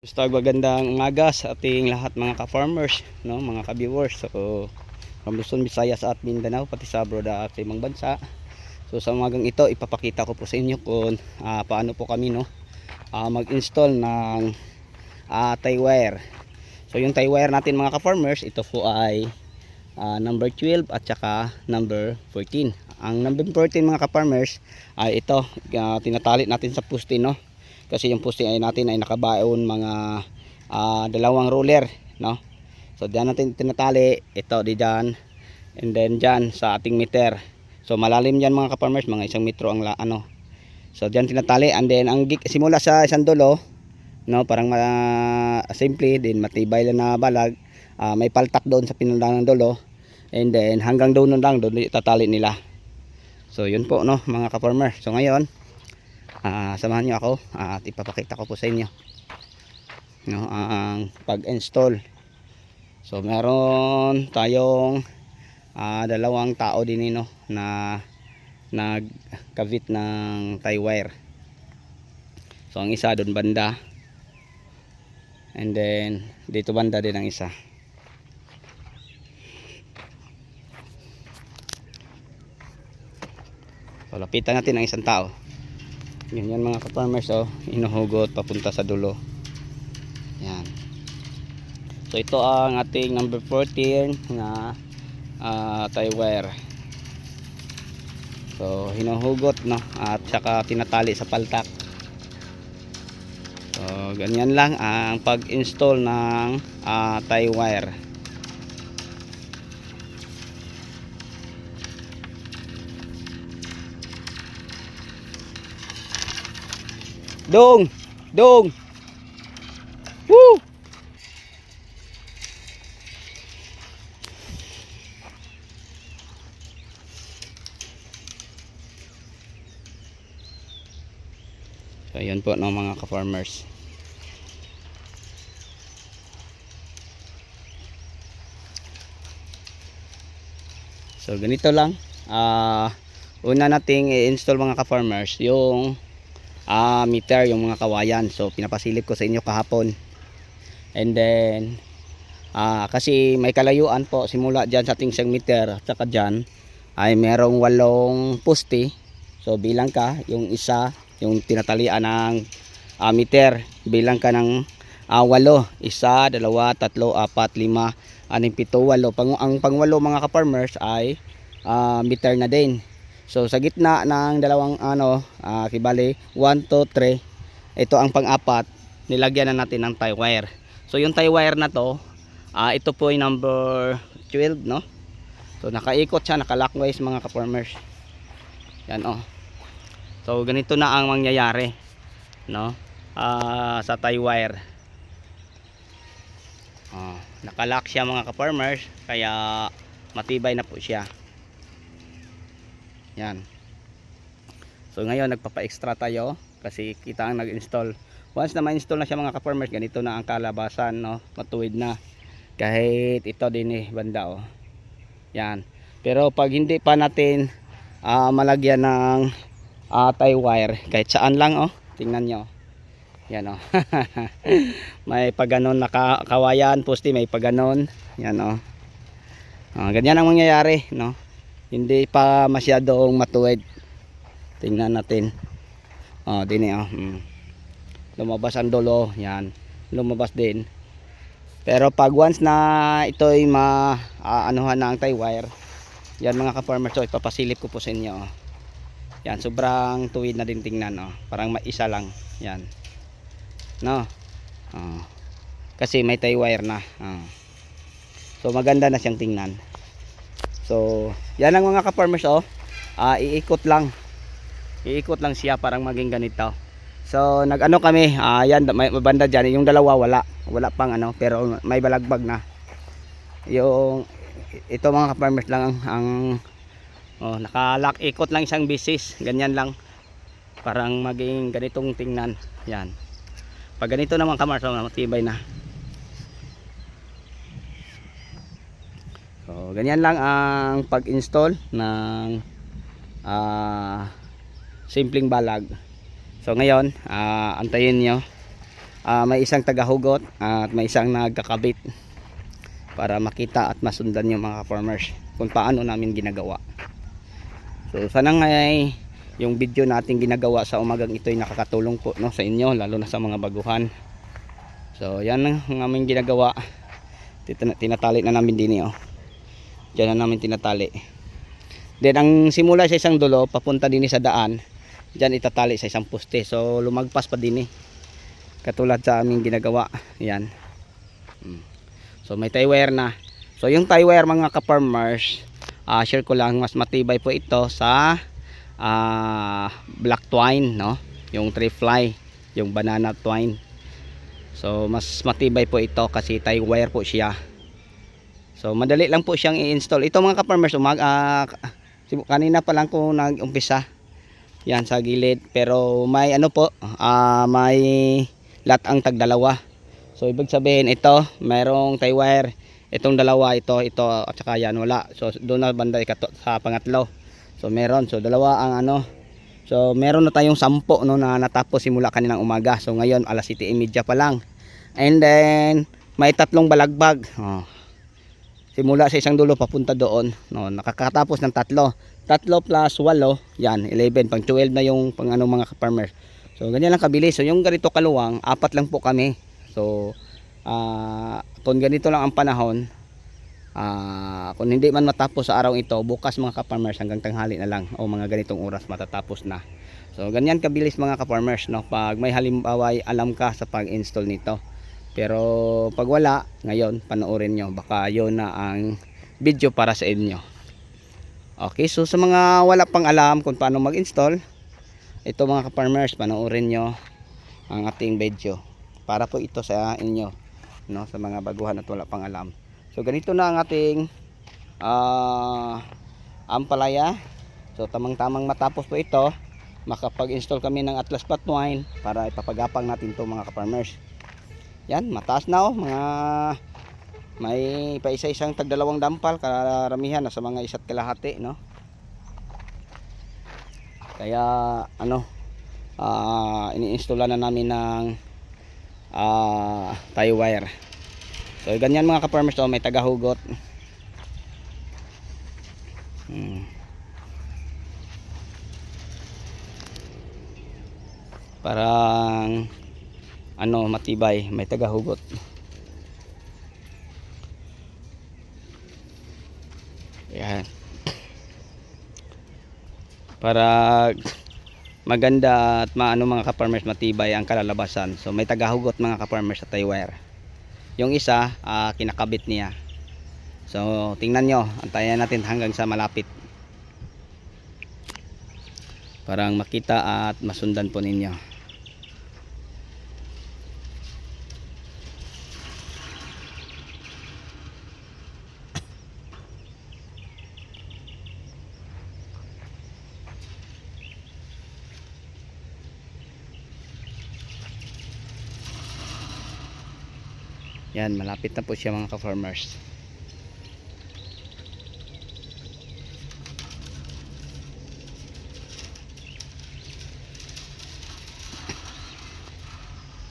Gusto magandang umaga sa ating lahat mga ka-farmers, no, mga ka-viewers. So, from Luzon, Visayas at Mindanao, pati sa abroad at sa ibang bansa. So, sa umagang ito, ipapakita ko po sa inyo kung paano po kami mag-install ng tie wire. So, yung tie wire natin mga ka-farmers, ito po ay number 12 at saka number 14. Ang number 14 mga ka-farmers ay ito, tinatali natin sa poste, no? Kasi yung poste ay natin ay nakabaon mga dalawang roller, no? So diyan natin tinatali ito di dyan, and then dyan sa ating meter. So malalim yan mga ka-farmers, mga 1 metro ang so diyan tinatali, and then ang simula sa isang dulo, no, parang simple din, matibay lang na balag, may paltak doon sa pinundahan ng dulo, and then hanggang doon lang doon itatali nila. So yun po, no, mga ka-farmer. So ngayon samahan nyo ako at ipapakita ko po sa inyo, no, ang pag-install. So meron tayong dalawang tao din, no, na nagkabit ng tie wire. So ang isa doon banda, and then dito banda din ang isa. So lapitan natin ang isang tao. Yan mga ka-farmers, inuhugot papunta sa dulo. Yan. So ito ang ating number 14 na tie wire. So hinuhugot, no, at saka tinatali sa paltak. So ganyan lang ang pag-install ng tie wire. Dong! Dong! Woo! So yun po, no, mga ka-farmers. So ganito lang. Una nating i-install mga ka-farmers yung meter, yung mga kawayan. So pinapasilip ko sa inyo kahapon, and then kasi may kalayuan po simula dyan sa ating 1 meter at saka dyan ay merong 8 poste. So bilang ka yung isa, yung tinatalian ng meter, bilang ka ng 8, 1, 2, 3, 4, 5, 6, 7, 8. Ang pang-8 mga ka-farmers ay meter na din. So sa gitna ng dalawang kibali 1, 2, 3, ito ang pang-4, nilagyan na natin ng tie wire. So yung tie wire na to, ito po ay number 12, no? So nakaikot siya, naka-clockwise mga ka-farmers. Yan, so ganito na ang mangyayari, no? Sa tie wire. Naka-lock siya mga ka-farmers, kaya matibay na po siya. Yan. So ngayon nagpapa-extra tayo kasi kita ang nag-install. Once na ma-install na siya mga ka-farmers, ganito na ang kalabasan, no? Matuwid na. Kahit ito din banda, yan. Pero pag hindi pa natin malagyan ng tie wire, kahit saan lang, tingnan nyo. Yan, may paganon na kawayan, poste, may paganon. Yan, ganyan ang mangyayari, no? Hindi pa masyadong matuwid. Tingnan natin. Lumabas ang dulo, yan. Lumabas din. Pero pag once na ito ay anuhan na ang tie wire, yan mga ka-farmers, so ipapasilip ko po sa inyo. Yan, sobrang tuwid na din tingnan, parang maisa lang. Yan. No. Kasi may tie wire na. So maganda na siyang tingnan. So yan ang mga ka-farmers, iikot lang. Iikot lang siya parang maging ganito. So nag-ano kami, yan may banda diyan, yung dalawa wala pang pero may balagbag na. Yung ito mga ka-farmers lang ang naka-lock, ikot lang isang bisis, ganyan lang. Parang maging ganitong tingnan. Yan. Pag ganito naman ka-farmers, matibay na. So ganyan lang ang pag-install ng simpleng balag. So ngayon, antayin nyo may isang tagahugot at may isang nagkakabit para makita at masundan yung mga farmers kung paano namin ginagawa. So sana ngay yung video natin ginagawa sa umagang ito ay nakakatulong po, no, sa inyo, lalo na sa mga baguhan. So yan ang aming ginagawa. Tinatali na namin din, oh. Diyan na namin tinatali. Then ang simula sa isang dulo papunta din sa daan, diyan itatali sa isang poste. So lumagpas pa din, katulad sa aming ginagawa. Yan. So may tie wire na. So yung tie wire mga ka-farmers, share ko lang, mas matibay po ito sa black twine, no? Yung tree fly, yung banana twine. So mas matibay po ito kasi tie wire po siya. So madali lang po siyang i-install. Ito mga ka-farmers, kanina pa lang ko nag-umpisa. Yan sa gilid, pero may ano po, may lat ang tagdalawa. So ibig sabihin ito, mayroong tie wire. Itong dalawa, ito at saka yan wala. So doon na banda sa pangatlo. So meron, so dalawa ang ano. So meron na tayong 10, no, na natapos simula kaninang umaga. So ngayon alas 7:30 pa lang. And then may 3 balagbag. Simula sa isang dulo papunta doon, no, nakakatapos ng 3. 3 plus 8, yan 11, pang 12 na yung pang ano mga farmers. So ganyan lang kabilis. So yung ganito kaluwang, 4 lang po kami. So kung ganito lang ang panahon, kung hindi man matapos sa araw ito, bukas mga ka-farmers hanggang tanghali na lang o mga ganitong oras matatapos na. So ganyan kabilis mga ka-farmers, no, pag may halimbawa alam ka sa pag-install nito. Pero pag wala, ngayon panoorin nyo, baka yun na ang video para sa inyo. Okay, so sa mga wala pang alam kung paano mag-install, ito mga ka-farmers, panoorin nyo ang ating video para po ito sa inyo, no, sa mga baguhan at wala pang alam. So ganito na ang ating ampalaya. So tamang-tamang matapos po ito, makapag-install kami ng Atlas Flat Twine para ipapagapang natin to mga ka-farmers. Yan, mataas na, oh, mga may paisa-isang tagdalawang dampal, karamihan na sa mga 1.5, no. Kaya ano, ini-installan na namin ng tie wire. So ganyan mga ka-farmers, oh, may tagahugot. Parang ano, matibay, may tagahugot. Yan. Para maganda at maano mga ka-farmers, matibay ang kalalabasan. So may tagahugot mga ka-farmers sa tie wire. Yung isa, kinakabit niya. So tingnan nyo, antayan natin hanggang sa malapit. Parang makita at masundan po ninyo. Yan, malapit na po siya mga ka-farmers.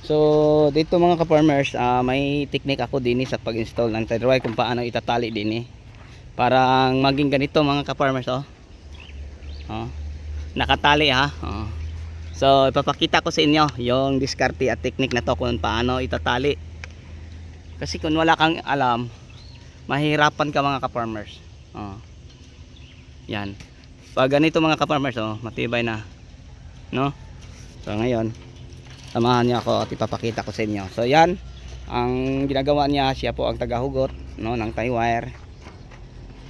So dito mga ka-farmers, may technique ako din sa pag-install ng tie wire kung paano itatali din, parang maging ganito mga ka-farmers, nakatali, ha. So ipapakita ko sa inyo yung diskarte at technique na to kung paano itatali. Kasi kung wala kang alam, mahirapan ka mga ka-farmers. Yan. Pag ganito mga ka-farmers, matibay na, no? So ngayon, samahan niyo ako at ipapakita ko sa inyo. So yan, ang ginagawa niya, siya po ang tagahugot, no, ng tie wire.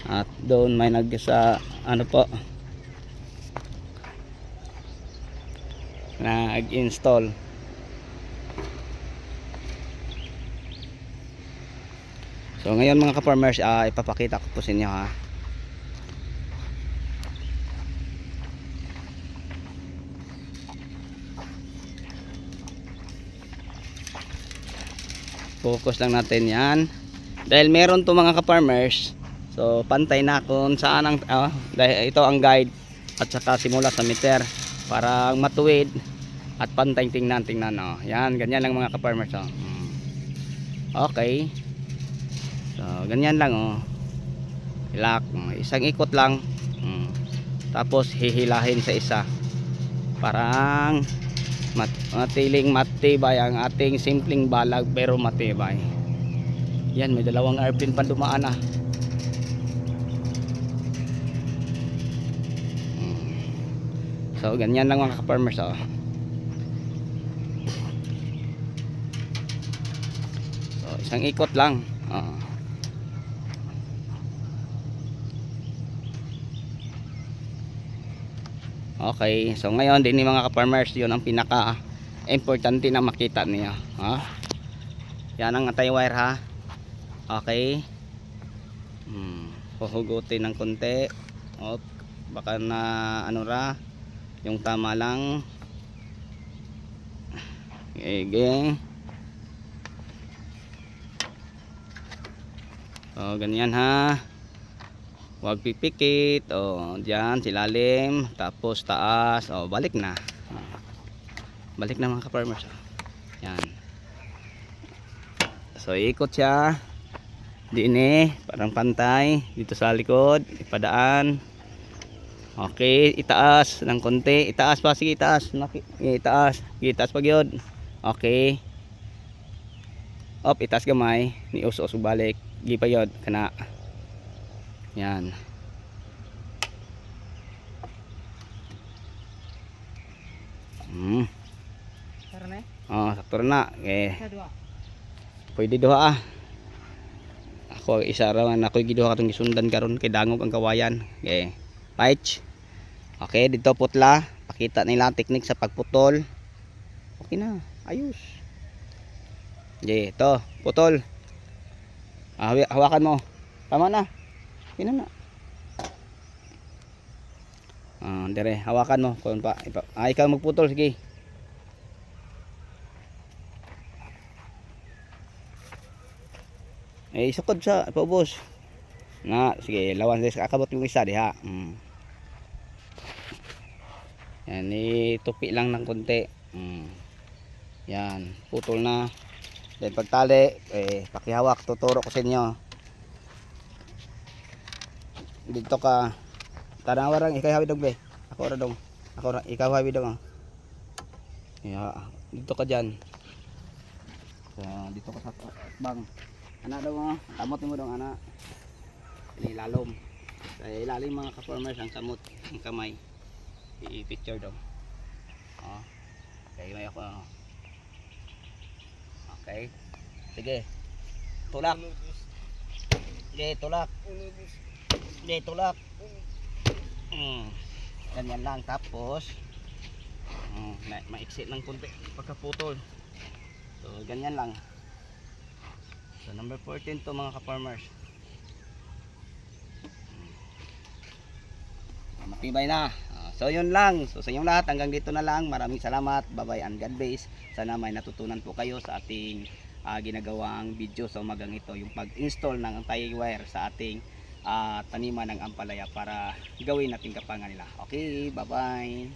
At doon may nag-sa ano po, nag-install. So ngayon mga ka-farmers, ipapakita ko po sa inyo, ha. Focus lang natin yan. Dahil meron to mga ka-farmers, so pantay na kung saan ang dahil ito ang guide at saka simula sa meter para matuwid at pantay. Tingnan oh. Yan, ganyan lang mga ka-farmers oh. Okay. So ganyan lang oh. Hilak, isang ikot lang. Tapos hihilahin sa isa. Parang matiling matibay ang ating simpleng balag pero matibay. Yan, may dalawang airplane pa dumaan ah. So ganyan lang mga ka-farmers oh. So isang ikot lang oh. Okay, so ngayon din mga ka-farmers, yun ang pinaka importante na makita niyo ha. Yan ang tie wire ha. Okay. Puhugutin ng konti. Baka na ano ra, yung tama lang. Okay. So ganyan ha. Huwag pipikit. Diyan silalim, tapos taas. Balik na. Balik na mga ka-farmers. Yan. So ikot siya. Diin parang pantay dito sa likod, ipadaan. Okay, itaas ng konti. Itaas pa, sige itaas. Itaas. Itaas pa gyud. Okay. Itaas gamay, ni us-us balik. Gi pa yod kana. Yan. Sakto na. Okay. Pwede duha ah. Ako isa ra man ako giduha katong gisundan karon kay dangog ang kawayan. Okay. Patch. Okay, dito putla. Pakita nila ang teknik sa pagputol. Okay na. Ayos. Okay, ito, putol. Hawakan mo. Tama na. Okay na. Dire, hawakan mo kun pa. Ikaw magputol sige. Isukod sa paubos. Sige, lawan sa kakabot yung isa diha. Yan, itupi lang ng konti. Yan, putol na. Then pagtali, pakihawak, tuturo ko sa inyo. Dito ka. Tanawarang ikaw hawi dog be. Ako ra dong. Ikaw hawi dong. Dito ka diyan. So, dito ka sa bang. Ana daw mo, kamot mo dong ana. Inilalom. Sa ilalim mga ka-farmers ang kamot, ang kamay. I-picture daw. Okay, may ako. Okay. Sige. Tulak. Sige, tulak. Sige, tulak. Ganyan lang, tapos maiksi ng konti pagkaputol. So ganyan lang. So number 14 to mga ka-farmers. Matibay na. So yun lang. So sa inyong lahat, hanggang dito na lang. Maraming salamat. Bye bye and God bless. Sana may natutunan po kayo sa ating ginagawang video sa umagang ito, yung pag-install ng tie wire sa ating taniman ng ampalaya para gawin natin kapangan nila. Okay, bye bye.